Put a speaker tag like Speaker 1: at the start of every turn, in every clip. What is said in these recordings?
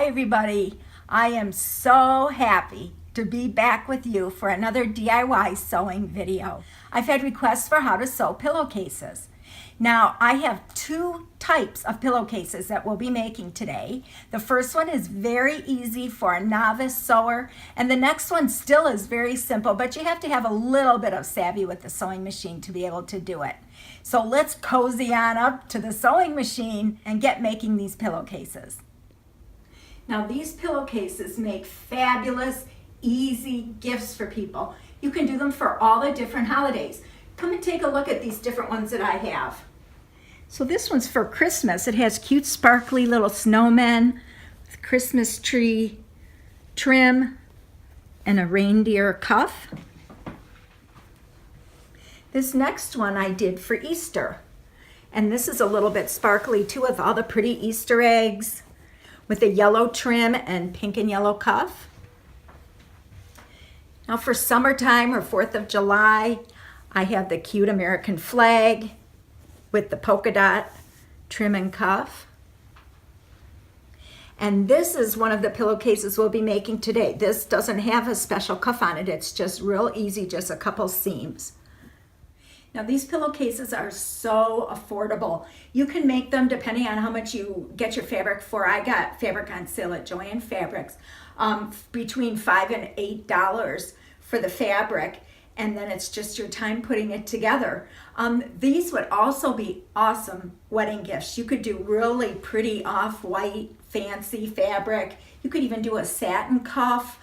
Speaker 1: Hi everybody, I am so happy to be back with you for another DIY sewing video. I've had requests for how to sew pillowcases. Now I have two types of pillowcases that we'll be making today. The first one is very easy for a novice sewer, and the next one still is very simple, but you have to have a little bit of savvy with the sewing machine to be able to do it. So let's cozy on up to the sewing machine and get making these pillowcases. Now these pillowcases make fabulous, easy gifts for people. You can do them for all the different holidays. Come and take a look at these different ones that I have. So this one's for Christmas. It has cute sparkly little snowmen with Christmas tree trim and a reindeer cuff. This next one I did for Easter. And this is a little bit sparkly too, with all the pretty Easter eggs, with a yellow trim and pink and yellow cuff. Now for summertime or 4th of July, I have the cute American flag with the polka dot trim and cuff. And this is one of the pillowcases we'll be making today. This doesn't have a special cuff on it. It's just real easy, just a couple seams. Now these pillowcases are so affordable. You can make them depending on how much you get your fabric for. I got fabric on sale at Joann Fabrics, between $5 and $8 for the fabric, and then it's just your time putting it together. These would also be awesome wedding gifts. You could do really pretty off-white fancy fabric. You could even do a satin cuff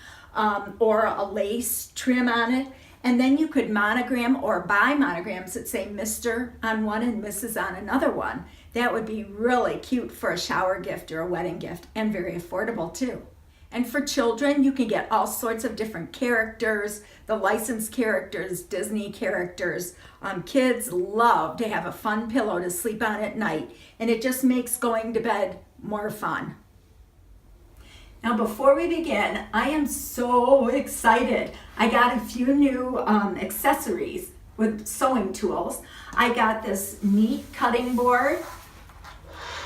Speaker 1: or a lace trim on it. And then you could monogram or buy monograms that say Mr. on one and Mrs. on another one. That would be really cute for a shower gift or a wedding gift, and very affordable too. And for children, you can get all sorts of different characters, the licensed characters, Disney characters. Kids love to have a fun pillow to sleep on at night, and it just makes going to bed more fun. Now before we begin, I am so excited. I got a few new accessories with sewing tools. I got this neat cutting board,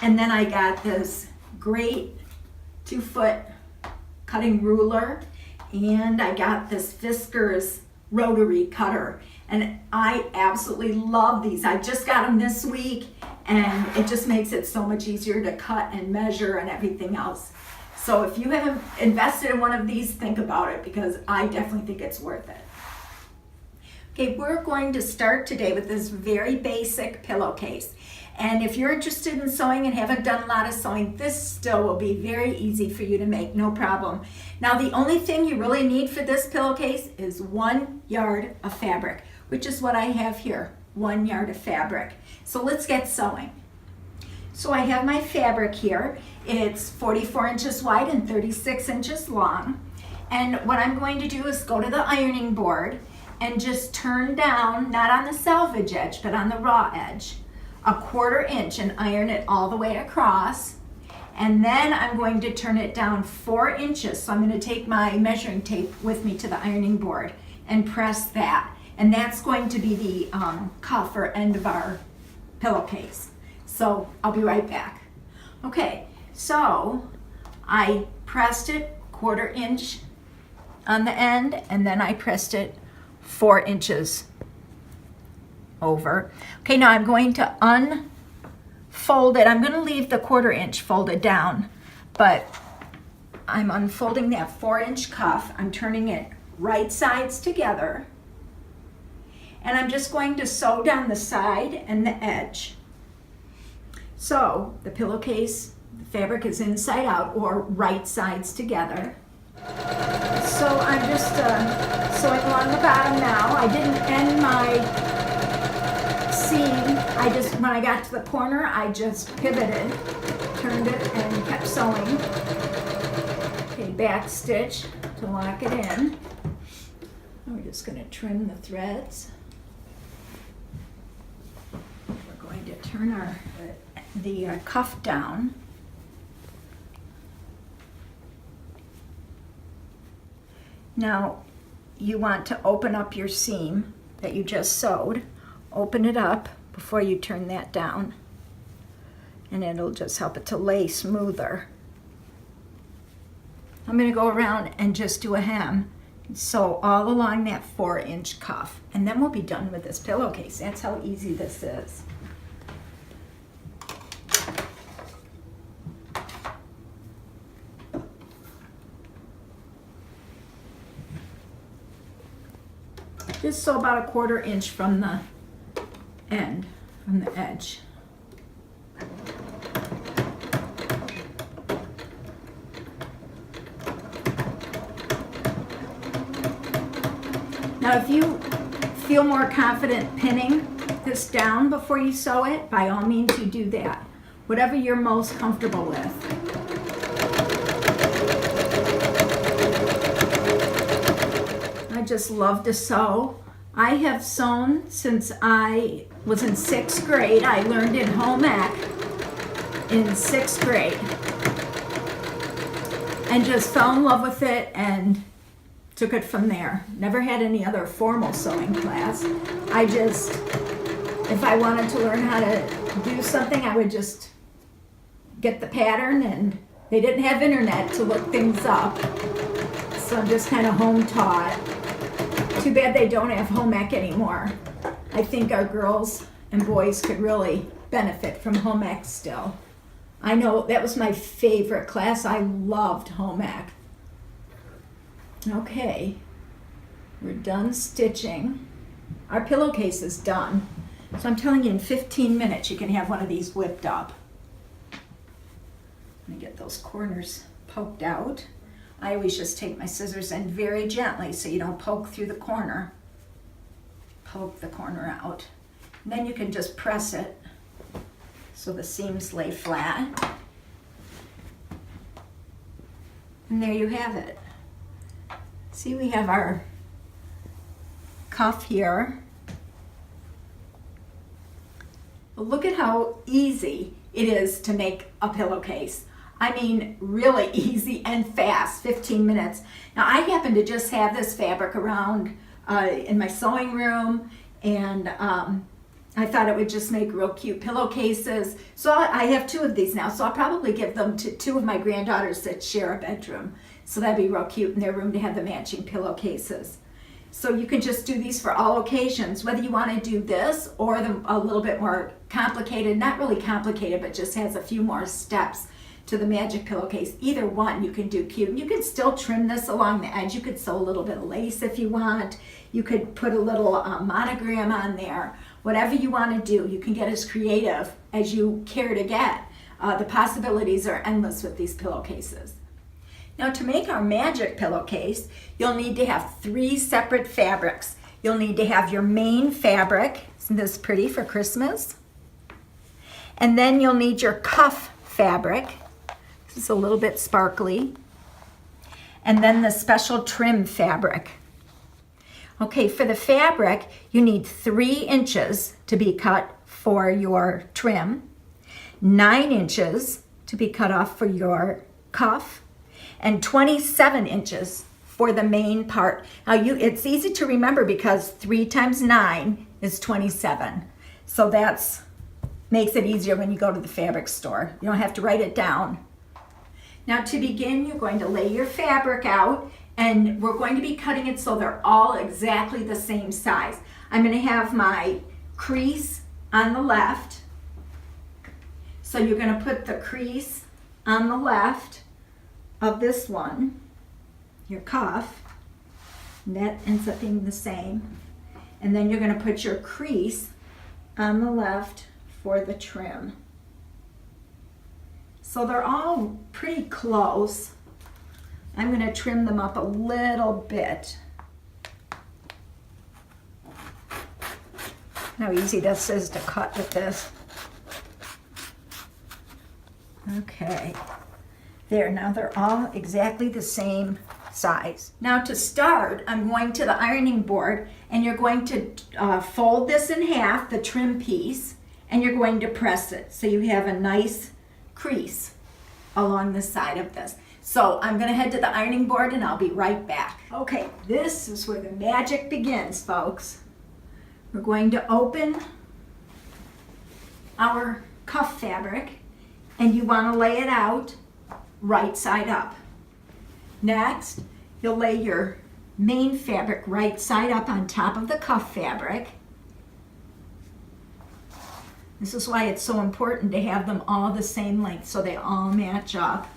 Speaker 1: and then I got this great 2-foot cutting ruler, and I got this Fiskars rotary cutter, and I absolutely love these. I just got them this week, and it just makes it so much easier to cut and measure and everything else. So if you haven't invested in one of these, think about it, because I definitely think it's worth it. Okay, we're going to start today with this very basic pillowcase. And if you're interested in sewing and haven't done a lot of sewing, this still will be very easy for you to make, no problem. Now the only thing you really need for this pillowcase is 1 yard of fabric, which is what I have here, 1 yard of fabric. So let's get sewing. So I have my fabric here. It's 44 inches wide and 36 inches long. And what I'm going to do is go to the ironing board and just turn down, not on the selvage edge, but on the raw edge, 1/4 inch, and iron it all the way across. And then I'm going to turn it down 4 inches. So I'm going to take my measuring tape with me to the ironing board and press that. And that's going to be the cuff or end of our pillowcase. So I'll be right back. Okay, so I pressed it 1/4 inch on the end, and then I pressed it 4 inches over. Okay, now I'm going to unfold it. I'm going to leave the 1/4 inch folded down, but I'm unfolding that 4 inch cuff. I'm turning it right sides together, and I'm just going to sew down the side and the edge. So the pillowcase, the fabric is inside out or right sides together. So I'm just sewing along the bottom now. I didn't end my seam. When I got to the corner, I just pivoted, turned it, and kept sewing. Okay, back stitch to lock it in. We're just going to trim the threads. We're going to turn the cuff down. Now you want to open up your seam that you just sewed. Open it up before you turn that down, and it'll just help it to lay smoother. I'm going to go around and just do a hem. So all along that 4-inch cuff. And then we'll be done with this pillowcase. That's how easy this is. Just so about a 1/4 inch from the end, from the edge. Now if you feel more confident pinning this down before you sew it, by all means you do that. Whatever you're most comfortable with. I just love to sew. I have sewn since I was in 6th grade. I learned in home ec in 6th grade and just fell in love with it and took it from there. Never had any other formal sewing class. I just, if I wanted to learn how to do something, I would just get the pattern, and they didn't have internet to look things up. So I'm just kind of home taught. Too bad they don't have home ec anymore. I think our girls and boys could really benefit from home ec still. I know that was my favorite class. I loved home ec. Okay, we're done stitching. Our pillowcase is done. So I'm telling you, in 15 minutes you can have one of these whipped up. Let me get those corners poked out. I always just take my scissors and very gently, so you don't poke through the corner. Poke the corner out. And then you can just press it so the seams lay flat. And there you have it. See, we have our cuff here. But look at how easy it is to make a pillowcase. I mean, really easy and fast, 15 minutes. Now, I happen to just have this fabric around in my sewing room, and I thought it would just make real cute pillowcases. So I have 2 of these now, so I'll probably give them to 2 of my granddaughters that share a bedroom. So that'd be real cute in their room to have the matching pillowcases. So you can just do these for all occasions, whether you want to do this or a little bit more complicated, not really complicated, but just has a few more steps to the magic pillowcase. Either one you can do cute. You can still trim this along the edge. You could sew a little bit of lace if you want. You could put a little monogram on there. Whatever you want to do, you can get as creative as you care to get. The possibilities are endless with these pillowcases. Now, to make our magic pillowcase, you'll need to have 3 separate fabrics. You'll need to have your main fabric. Isn't this pretty for Christmas? And then you'll need your cuff fabric. This is a little bit sparkly. And then the special trim fabric. Okay, for the fabric, you need 3 inches to be cut for your trim, 9 inches to be cut off for your cuff, and 27 inches for the main part. Now, it's easy to remember because 3 times 9 is 27. So that makes it easier when you go to the fabric store. You don't have to write it down. Now, to begin, you're going to lay your fabric out, and we're going to be cutting it so they're all exactly the same size. I'm going to have my crease on the left. So you're going to put the crease on the left of this one, your cuff, and that ends up being the same. And then you're going to put your crease on the left for the trim. So they're all pretty close. I'm going to trim them up a little bit. How easy this is to cut with this. Okay. There, now they're all exactly the same size. Now to start, I'm going to the ironing board, and you're going to fold this in half, the trim piece, and you're going to press it so you have a nice crease along the side of this. So I'm going to head to the ironing board and I'll be right back. Okay, this is where the magic begins, folks. We're going to open our cuff fabric, and you want to lay it out right side up. Next, you'll lay your main fabric right side up on top of the cuff fabric. This is why it's so important to have them all the same length so they all match up.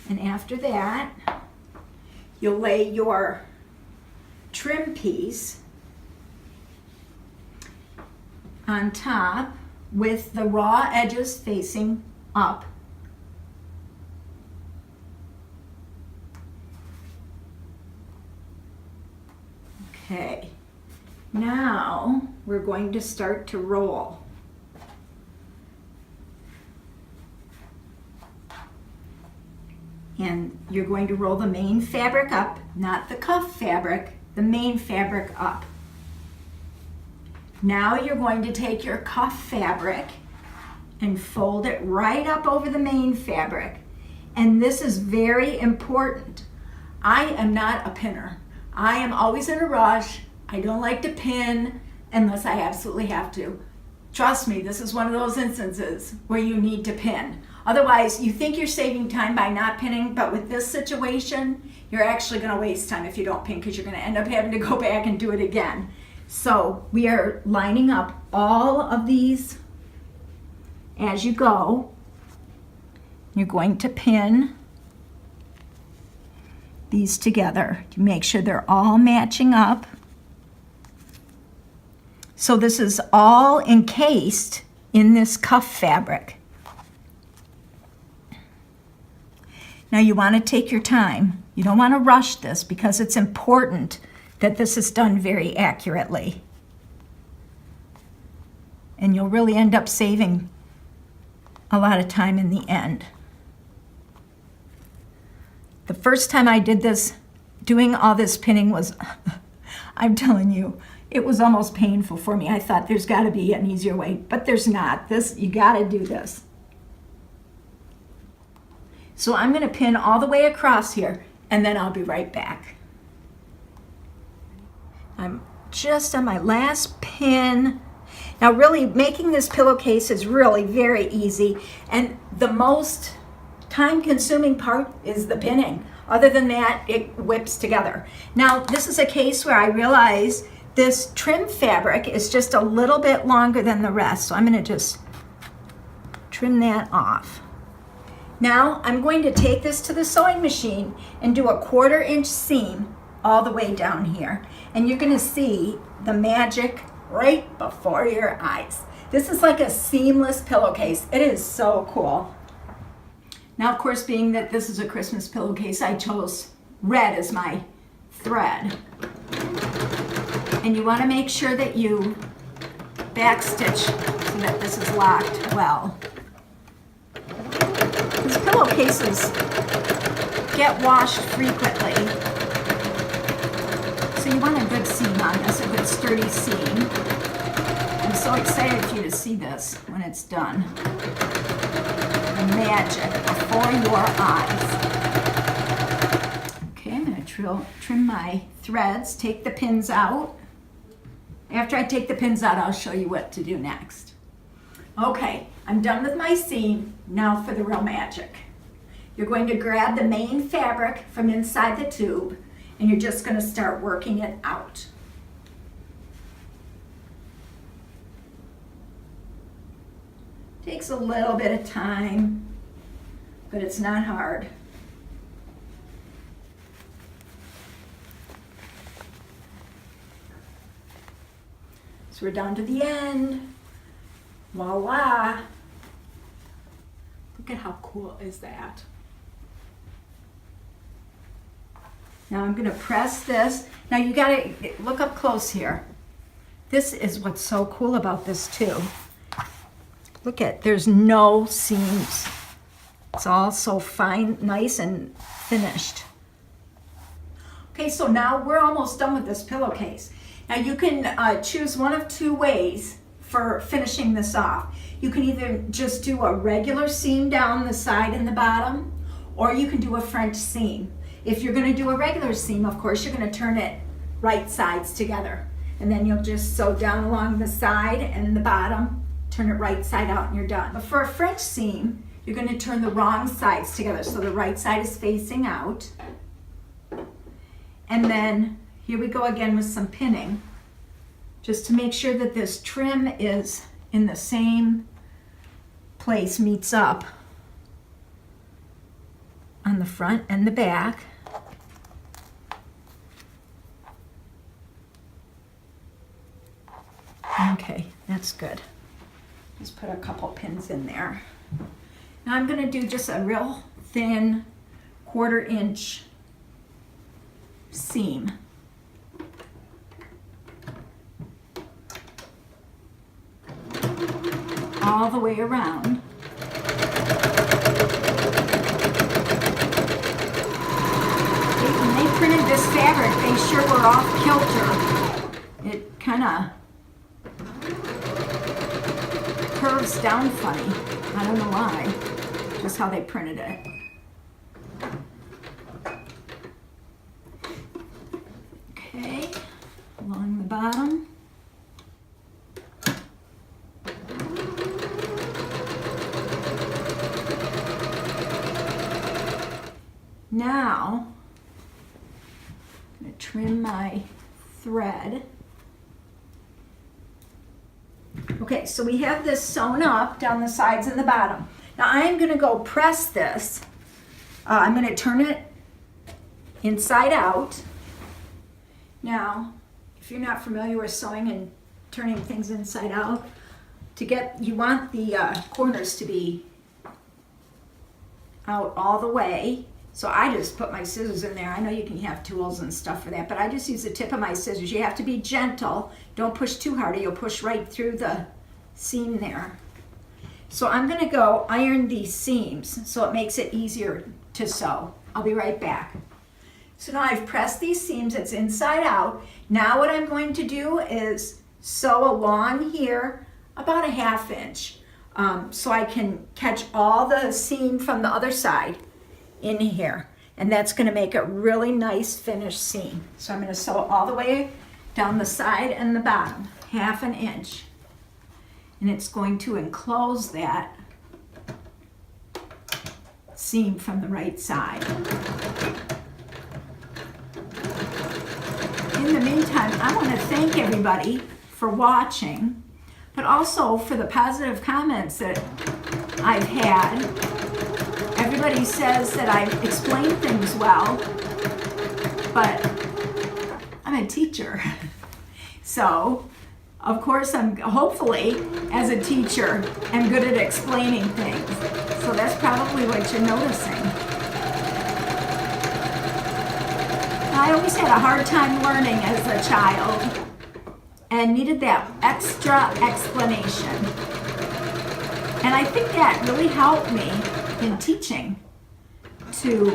Speaker 1: And after that, you'll lay your trim piece on top with the raw edges facing up. Okay, now we're going to start to roll. And you're going to roll the main fabric up, not the cuff fabric, the main fabric up. Now you're going to take your cuff fabric and fold it right up over the main fabric. And this is very important. I am not a pinner. I am always in a rush. I don't like to pin unless I absolutely have to. Trust me, this is one of those instances where you need to pin. Otherwise, you think you're saving time by not pinning, but with this situation, you're actually going to waste time if you don't pin because you're going to end up having to go back and do it again. So we are lining up all of these as you go. You're going to pin these together to make sure they're all matching up. So this is all encased in this cuff fabric. Now you want to take your time. You don't want to rush this because it's important that this is done very accurately. And you'll really end up saving a lot of time in the end. The first time I did this, doing all this pinning was, I'm telling you, it was almost painful for me. I thought there's got to be an easier way, but there's not. You got to do this. So I'm going to pin all the way across here, and then I'll be right back. I'm just on my last pin. Now really, making this pillowcase is really very easy, and the most time-consuming part is the pinning. Other than that, it whips together. Now, this is a case where I realize this trim fabric is just a little bit longer than the rest, so I'm going to just trim that off. Now I'm going to take this to the sewing machine and do a 1/4 inch seam all the way down here. And you're going to see the magic right before your eyes. This is like a seamless pillowcase. It is so cool. Now, of course, being that this is a Christmas pillowcase, I chose red as my thread. And you want to make sure that you backstitch so that this is locked well. These pillowcases get washed frequently, so you want a good seam on this, a good sturdy seam. I'm so excited for you to see this when it's done. The magic before your eyes. Okay, I'm going to trim my threads, take the pins out. After I take the pins out, I'll show you what to do next. Okay, I'm done with my seam. Now for the real magic. You're going to grab the main fabric from inside the tube, and you're just going to start working it out. Takes a little bit of time, but it's not hard. So we're down to the end. Voila! Look at how cool is that. Now I'm going to press this. Now you got to look up close here. This is what's so cool about this too. Look at, there's no seams. It's all so fine, nice and finished. Okay, so now we're almost done with this pillowcase. Now you can choose one of two ways for finishing this off. You can either just do a regular seam down the side and the bottom, or you can do a French seam. If you're going to do a regular seam, of course, you're going to turn it right sides together. And then you'll just sew down along the side and the bottom, turn it right side out and you're done. But for a French seam, you're going to turn the wrong sides together. So the right side is facing out. And then here we go again with some pinning, just to make sure that this trim is in the same place, meets up on the front and the back. Okay, that's good. Just put a couple pins in there. Now I'm going to do just a real thin 1/4 inch seam. All the way around. When they printed this fabric, they sure were off kilter. It kind of curves down funny. I don't know why. Just how they printed it. Okay, along the bottom. Now, I'm going to trim my thread. Okay, so we have this sewn up down the sides and the bottom. Now I'm going to go press this. I'm going to turn it inside out. Now, if you're not familiar with sewing and turning things inside out, you want the corners to be out all the way. So I just put my scissors in there. I know you can have tools and stuff for that, but I just use the tip of my scissors. You have to be gentle. Don't push too hard or you'll push right through the seam there. So I'm going to go iron these seams so it makes it easier to sew. I'll be right back. So now I've pressed these seams, it's inside out. Now what I'm going to do is sew along here about a 1/2 inch so I can catch all the seam from the other side in here, and that's going to make a really nice finished seam. So I'm going to sew all the way down the side and the bottom, 1/2 inch, and it's going to enclose that seam from the right side. In the meantime, I want to thank everybody for watching, but also for the positive comments that I've had. Everybody says that I explain things well, but I'm a teacher. So, of course, I'm hopefully, as a teacher, I'm good at explaining things. So that's probably what you're noticing. I always had a hard time learning as a child and needed that extra explanation. And I think that really helped me in teaching to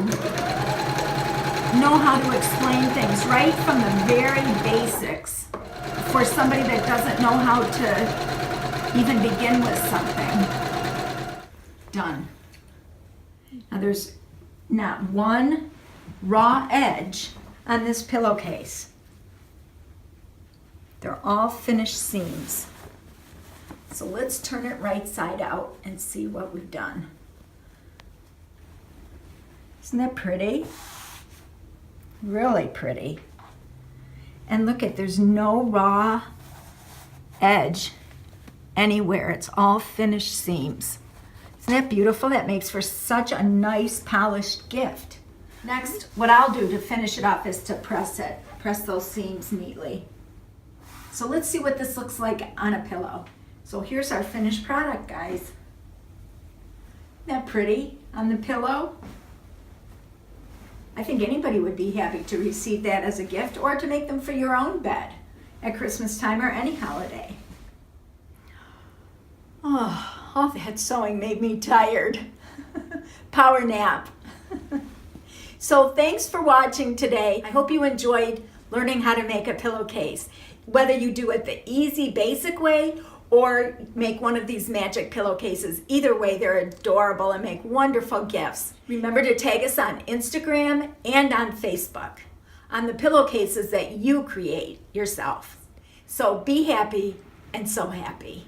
Speaker 1: know how to explain things right from the very basics for somebody that doesn't know how to even begin with something. Done. Now there's not one raw edge on this pillowcase. They're all finished seams. So let's turn it right side out and see what we've done. Isn't that pretty? Really pretty. And look there's no raw edge anywhere. It's all finished seams. Isn't that beautiful? That makes for such a nice polished gift. Next, what I'll do to finish it up is to press it. Press those seams neatly. So let's see what this looks like on a pillow. So here's our finished product, guys. Isn't that pretty on the pillow? I think anybody would be happy to receive that as a gift or to make them for your own bed at Christmas time or any holiday. Oh, all that sewing made me tired. Power nap. So thanks for watching today. I hope you enjoyed learning how to make a pillowcase. Whether you do it the easy, basic way or make one of these magic pillowcases. Either way, they're adorable and make wonderful gifts. Remember to tag us on Instagram and on Facebook on the pillowcases that you create yourself. So be happy and so happy.